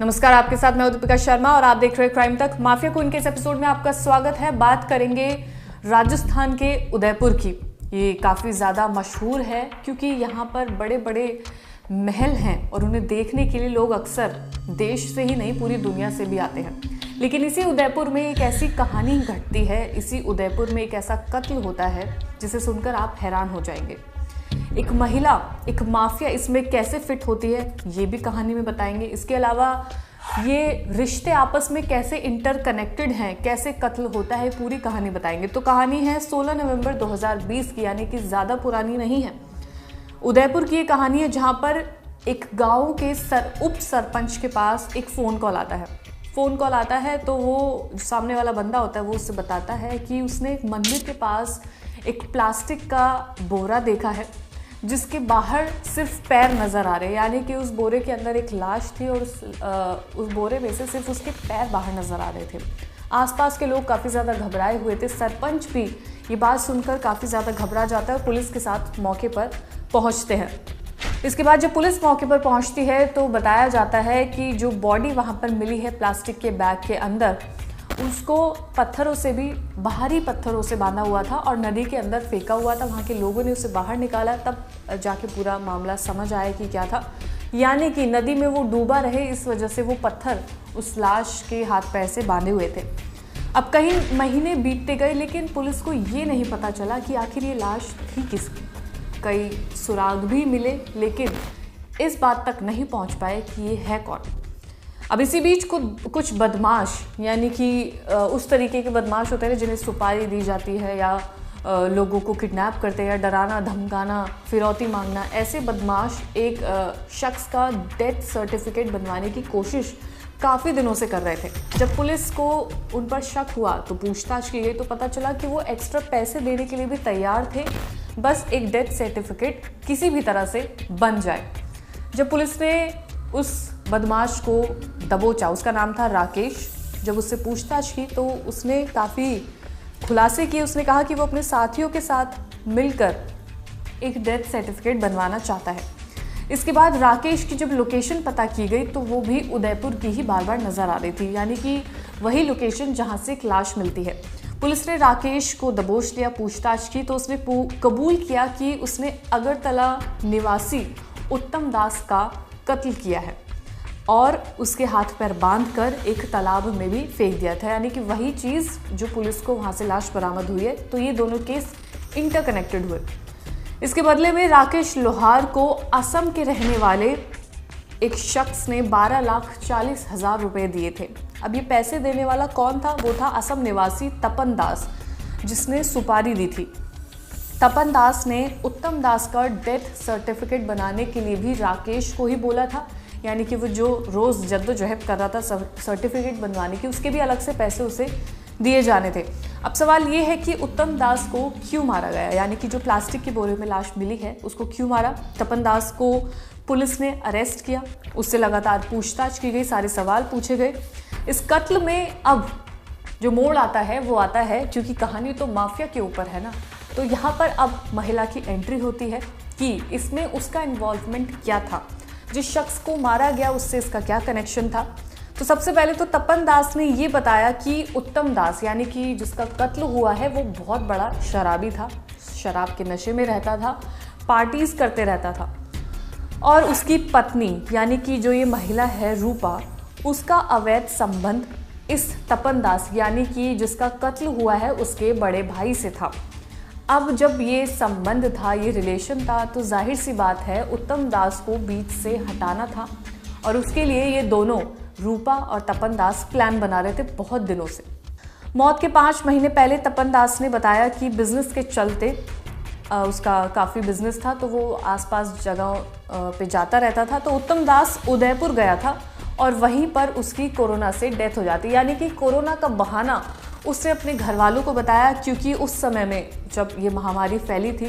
नमस्कार, आपके साथ मैं दीपिका शर्मा और आप देख रहे हैं क्राइम तक। माफिया क्वीन के इस एपिसोड में आपका स्वागत है। बात करेंगे राजस्थान के उदयपुर की। ये काफ़ी ज़्यादा मशहूर है क्योंकि यहाँ पर बड़े बड़े महल हैं और उन्हें देखने के लिए लोग अक्सर देश से ही नहीं पूरी दुनिया से भी आते हैं। लेकिन इसी उदयपुर में एक ऐसी कहानी घटती है, इसी उदयपुर में एक ऐसा कत्ल होता है जिसे सुनकर आप हैरान हो जाएंगे। एक महिला, एक माफिया इसमें कैसे फिट होती है ये भी कहानी में बताएंगे। इसके अलावा ये रिश्ते आपस में कैसे इंटरकनेक्टेड हैं, कैसे कत्ल होता है, पूरी कहानी बताएंगे। तो कहानी है 16 नवंबर 2020 की, यानी कि ज़्यादा पुरानी नहीं है। उदयपुर की ये कहानी है जहाँ पर एक गाँव के उप सरपंच के पास एक फ़ोन कॉल आता है। फ़ोन कॉल आता है तो वो सामने वाला बंदा होता है, वो उससे बताता है कि उसने एक मंदिर के पास एक प्लास्टिक का बोरा देखा है जिसके बाहर सिर्फ पैर नज़र आ रहे हैं, यानी कि उस बोरे के अंदर एक लाश थी और उस बोरे में से सिर्फ उसके पैर बाहर नज़र आ रहे थे। आसपास के लोग काफ़ी ज़्यादा घबराए हुए थे। सरपंच भी ये बात सुनकर काफ़ी ज़्यादा घबरा जाता है और पुलिस के साथ मौके पर पहुंचते हैं। इसके बाद जब पुलिस मौके पर पहुंचती है तो बताया जाता है कि जो बॉडी वहाँ पर मिली है प्लास्टिक के बैग के अंदर, उसको पत्थरों से भी, बाहरी पत्थरों से बांधा हुआ था और नदी के अंदर फेंका हुआ था। वहाँ के लोगों ने उसे बाहर निकाला, तब जाके पूरा मामला समझ आया कि क्या था। यानी कि नदी में वो डूबा रहे, इस वजह से वो पत्थर उस लाश के हाथ पैर से बांधे हुए थे। अब कई महीने बीतते गए लेकिन पुलिस को ये नहीं पता चला कि आखिर ये लाश थी किसकी। कई सुराग भी मिले लेकिन इस बात तक नहीं पहुँच पाए कि ये है कौन। अब इसी बीच कुछ बदमाश, यानी कि उस तरीके के बदमाश होते हैं जिन्हें सुपारी दी जाती है या लोगों को किडनैप करते हैं, डराना धमकाना, फिरौती मांगना, ऐसे बदमाश एक शख्स का डेथ सर्टिफिकेट बनवाने की कोशिश काफ़ी दिनों से कर रहे थे। जब पुलिस को उन पर शक हुआ तो पूछताछ की गई तो पता चला कि वो एक्स्ट्रा पैसे देने के लिए भी तैयार थे, बस एक डेथ सर्टिफिकेट किसी भी तरह से बन जाए। जब पुलिस ने उस बदमाश को दबोचा, उसका नाम था राकेश, जब उससे पूछताछ की तो उसने काफ़ी खुलासे किए। उसने कहा कि वो अपने साथियों के साथ मिलकर एक डेथ सर्टिफिकेट बनवाना चाहता है। इसके बाद राकेश की जब लोकेशन पता की गई तो वो भी उदयपुर की ही बार बार नज़र आ रही थी, यानी कि वही लोकेशन जहाँ से एक लाश मिलती है। पुलिस ने राकेश को दबोच लिया, पूछताछ की तो उसने कबूल किया कि उसने अगरतला निवासी उत्तम दास का कत्ल किया है और उसके हाथ पैर बांधकर एक तालाब में भी फेंक दिया था, यानी कि वही चीज़ जो पुलिस को वहाँ से लाश बरामद हुई है। तो ये दोनों केस इंटरकनेक्टेड हुए। इसके बदले में राकेश लोहार को असम के रहने वाले एक शख्स ने 12,40,000 रुपये दिए थे। अब ये पैसे देने वाला कौन था? वो था असम निवासी तपन दास, जिसने सुपारी दी थी। तपन दास ने उत्तम दास का डेथ सर्टिफिकेट बनाने के लिए भी राकेश को ही बोला था, यानी कि वो जो रोज़ जद्दोजहद कर रहा था सर्टिफिकेट बनवाने की, उसके भी अलग से पैसे उसे दिए जाने थे। अब सवाल ये है कि उत्तम दास को क्यों मारा गया, यानी कि जो प्लास्टिक के बोरे में लाश मिली है उसको क्यों मारा। तपन दास को पुलिस ने अरेस्ट किया, उससे लगातार पूछताछ की गई, सारे सवाल पूछे गए। इस कत्ल में अब जो मोड़ आता है वो आता है, क्योंकि कहानी तो माफिया के ऊपर है ना, तो यहाँ पर अब महिला की एंट्री होती है कि इसमें उसका इन्वॉल्वमेंट क्या था, जिस शख्स को मारा गया उससे इसका क्या कनेक्शन था। तो सबसे पहले तो तपन दास ने ये बताया कि उत्तम दास, यानी कि जिसका कत्ल हुआ है, वो बहुत बड़ा शराबी था, शराब के नशे में रहता था, पार्टीज करते रहता था। और उसकी पत्नी, यानी कि जो ये महिला है रूपा, उसका अवैध संबंध इस तपन दास, यानी कि जिसका कत्ल हुआ है, उसके बड़े भाई से था। अब जब ये संबंध था, ये रिलेशन था, तो जाहिर सी बात है उत्तम दास को बीच से हटाना था और उसके लिए ये दोनों, रूपा और तपन दास, प्लान बना रहे थे बहुत दिनों से। मौत के 5 महीने पहले तपन दास ने बताया कि बिजनेस के चलते, उसका काफ़ी बिजनेस था तो वो आसपास जगह पे जाता रहता था, तो उत्तम दास उदयपुर गया था और वहीं पर उसकी कोरोना से डेथ हो जाती, यानी कि कोरोना का बहाना उसने अपने घर वालों को बताया, क्योंकि उस समय में जब ये महामारी फैली थी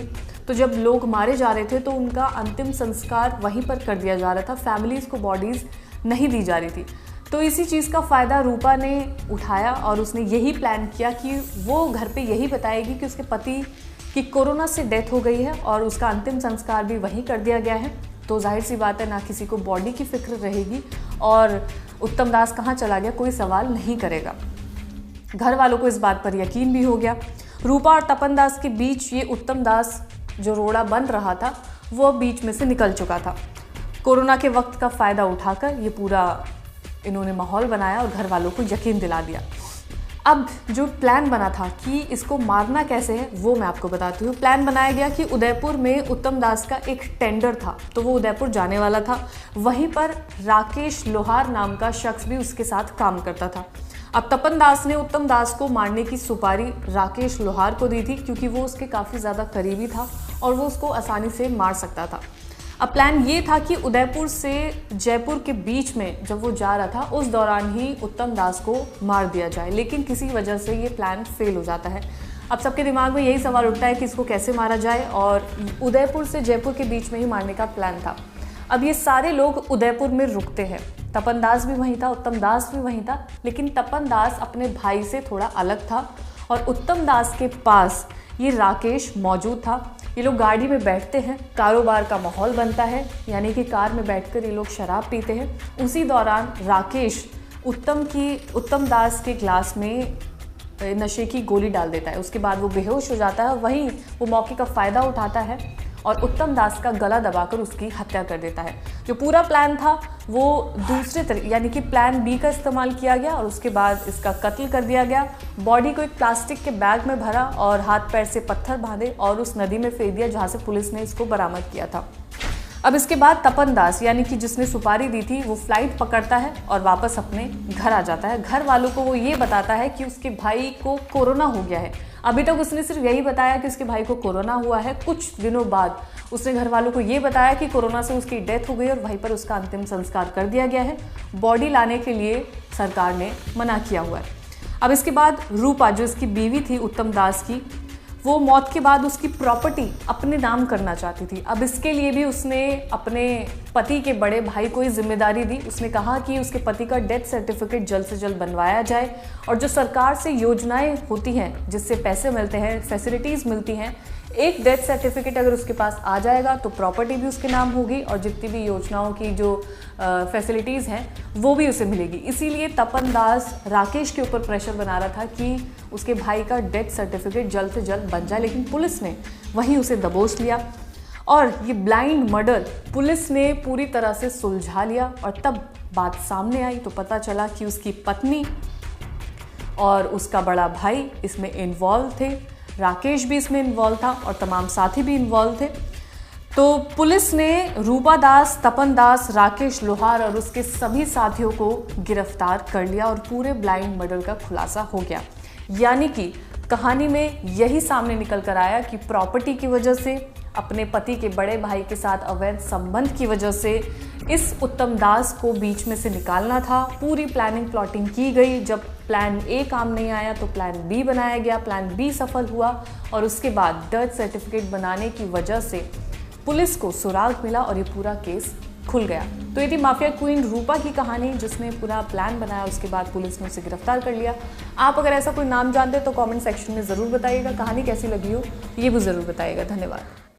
तो जब लोग मारे जा रहे थे तो उनका अंतिम संस्कार वहीं पर कर दिया जा रहा था, फैमिलीज़ को बॉडीज़ नहीं दी जा रही थी। तो इसी चीज़ का फ़ायदा रूपा ने उठाया और उसने यही प्लान किया कि वो घर पे यही बताएगी कि उसके पति की कोरोना से डेथ हो गई है और उसका अंतिम संस्कार भी वहीं कर दिया गया है। तो जाहिर सी बात है, ना किसी को बॉडी की फिक्र रहेगी और उत्तम दास कहाँ चला गया कोई सवाल नहीं करेगा। घर वालों को इस बात पर यकीन भी हो गया। रूपा और तपन दास के बीच ये उत्तम दास जो रोड़ा बन रहा था वो बीच में से निकल चुका था। कोरोना के वक्त का फ़ायदा उठाकर ये पूरा इन्होंने माहौल बनाया और घर वालों को यकीन दिला दिया। अब जो प्लान बना था कि इसको मारना कैसे है वो मैं आपको बताती हूँ। प्लान बनाया गया कि उदयपुर में उत्तम दास का एक टेंडर था, तो वो उदयपुर जाने वाला था। वहीं पर राकेश लोहार नाम का शख्स भी उसके साथ काम करता था। अब तपन दास ने उत्तम दास को मारने की सुपारी राकेश लोहार को दी थी, क्योंकि वो उसके काफ़ी ज़्यादा करीबी था और वो उसको आसानी से मार सकता था। अब प्लान ये था कि उदयपुर से जयपुर के बीच में जब वो जा रहा था उस दौरान ही उत्तम दास को मार दिया जाए, लेकिन किसी वजह से ये प्लान फेल हो जाता है। अब सबके दिमाग में यही सवाल उठता है कि इसको कैसे मारा जाए, और उदयपुर से जयपुर के बीच में ही मारने का प्लान था। अब ये सारे लोग उदयपुर में रुकते हैं। तपन दास भी वहीं था, उत्तम दास भी वहीं था, लेकिन तपन दास अपने भाई से थोड़ा अलग था और उत्तम दास के पास ये राकेश मौजूद था। ये लोग गाड़ी में बैठते हैं, कारोबार का माहौल बनता है, यानी कि कार में बैठकर ये लोग शराब पीते हैं। उसी दौरान राकेश उत्तम दास के ग्लास में नशे की गोली डाल देता है। उसके बाद वो बेहोश हो जाता है। वहीं वो मौके का फ़ायदा उठाता है और उत्तम दास का गला दबाकर उसकी हत्या कर देता है। जो पूरा प्लान था वो दूसरे तरीके यानी कि प्लान बी का इस्तेमाल किया गया और उसके बाद इसका कत्ल कर दिया गया। बॉडी को एक प्लास्टिक के बैग में भरा और हाथ पैर से पत्थर बांधे और उस नदी में फेंक दिया जहाँ से पुलिस ने इसको बरामद किया था। अब इसके बाद तपन दास यानी कि जिसने सुपारी दी थी वो फ्लाइट पकड़ता है और वापस अपने घर आ जाता है। घर वालों को वो ये बताता है कि उसके भाई को कोरोना हो गया है। अभी तक उसने सिर्फ यही बताया कि उसके भाई को कोरोना हुआ है। कुछ दिनों बाद उसने घर वालों को ये बताया कि कोरोना से उसकी डेथ हो गई और वहीं पर उसका अंतिम संस्कार कर दिया गया है। बॉडी लाने के लिए सरकार ने मना किया हुआ है। अब इसके बाद रूपा जो इसकी बीवी थी उत्तम दास की, वो मौत के बाद उसकी प्रॉपर्टी अपने नाम करना चाहती थी। अब इसके लिए भी उसने अपने पति के बड़े भाई को ही जिम्मेदारी दी। उसने कहा कि उसके पति का डेथ सर्टिफिकेट जल्द से जल्द बनवाया जाए और जो सरकार से योजनाएं होती हैं जिससे पैसे मिलते हैं, फैसिलिटीज़ मिलती हैं, एक डेथ सर्टिफिकेट अगर उसके पास आ जाएगा तो प्रॉपर्टी भी उसके नाम होगी और जितनी भी योजनाओं की जो फैसिलिटीज़ हैं वो भी उसे मिलेगी। इसीलिए तपन दास राकेश के ऊपर प्रेशर बना रहा था कि उसके भाई का डेथ सर्टिफिकेट जल्द से जल्द बन जाए, लेकिन पुलिस ने वहीं उसे दबोच लिया और ये ब्लाइंड मर्डर पुलिस ने पूरी तरह से सुलझा लिया। और तब बात सामने आई तो पता चला कि उसकी पत्नी और उसका बड़ा भाई इसमें इन्वॉल्व थे, राकेश भी इसमें इन्वॉल्व था और तमाम साथी भी इन्वॉल्व थे। तो पुलिस ने रूपा दास, तपन दास, राकेश लोहार और उसके सभी साथियों को गिरफ्तार कर लिया और पूरे ब्लाइंड मर्डर का खुलासा हो गया। यानी कि कहानी में यही सामने निकल कर आया कि प्रॉपर्टी की वजह से, अपने पति के बड़े भाई के साथ अवैध संबंध की वजह से इस उत्तम दास को बीच में से निकालना था। पूरी प्लानिंग प्लॉटिंग की गई। जब प्लान ए काम नहीं आया तो प्लान बी बनाया गया। प्लान बी सफल हुआ और उसके बाद डेथ सर्टिफिकेट बनाने की वजह से पुलिस को सुराग मिला और ये पूरा केस खुल गया। तो ये थी माफिया क्वीन रूपा की कहानी, जिसने पूरा प्लान बनाया, उसके बाद पुलिस ने उसे गिरफ्तार कर लिया। आप अगर ऐसा कोई नाम जानते हो तो कमेंट सेक्शन में ज़रूर बताइएगा। कहानी कैसी लगी हो ये भी ज़रूर बताइएगा। धन्यवाद।